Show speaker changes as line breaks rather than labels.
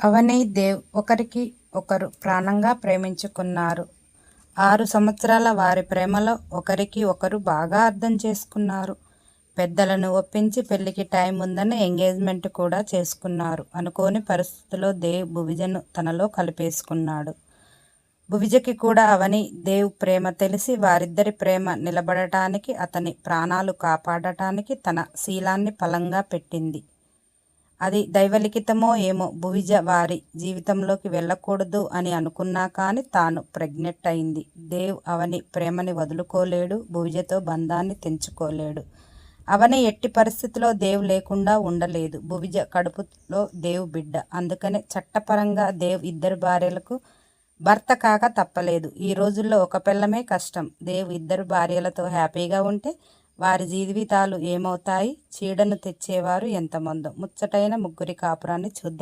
అవని, దేవ్ ఒకరికి ఒకరు ప్రాణంగా ప్రేమించుకున్నారు. 6 సంవత్సరాల వారి ప్రేమలో ఒకరికి ఒకరు బాగా అర్థం చేసుకున్నారు. పెద్దలను ఒప్పించి పెళ్లికి టైం ఉందని ఎంగేజ్మెంట్ కూడా చేసుకున్నారు. అనుకోని పరిస్థితిలో దేవ్ భువిజను తనలో కలిపేసుకున్నాడు. భువిజకి కూడా అవని, దేవ్ ప్రేమ తెలిసి వారిద్దరి ప్రేమ నిలబడటానికి, అతని ప్రాణాలు కాపాడటానికి తన శీలాన్ని పలంగా పెట్టింది. అది దైవలిఖితమో ఏమో, భువిజ వారి జీవితంలోకి వెళ్ళకూడదు అని అనుకున్నా కానీ తాను ప్రెగ్నెంట్ అయింది. దేవ్ అవని ప్రేమని వదులుకోలేడు, భువిజతో బంధాన్ని తెంచుకోలేడు. అవని ఎట్టి పరిస్థితిలో దేవ్ లేకుండా ఉండలేదు. భువిజ కడుపులో దేవ్ బిడ్డ. అందుకనే చట్టపరంగా దేవ్ ఇద్దరు భార్యలకు భర్త కాక తప్పలేదు. ఈ రోజుల్లో ఒక పిల్లమే కష్టం. దేవ్ ఇద్దరు భార్యలతో హ్యాపీగా ఉంటే వారి జీవితాలు ఏమవుతాయి? చీడను తెచ్చేవారు ఎంతమందో. ముచ్చటైన ముగ్గురి కాపురాన్ని చూద్దాం.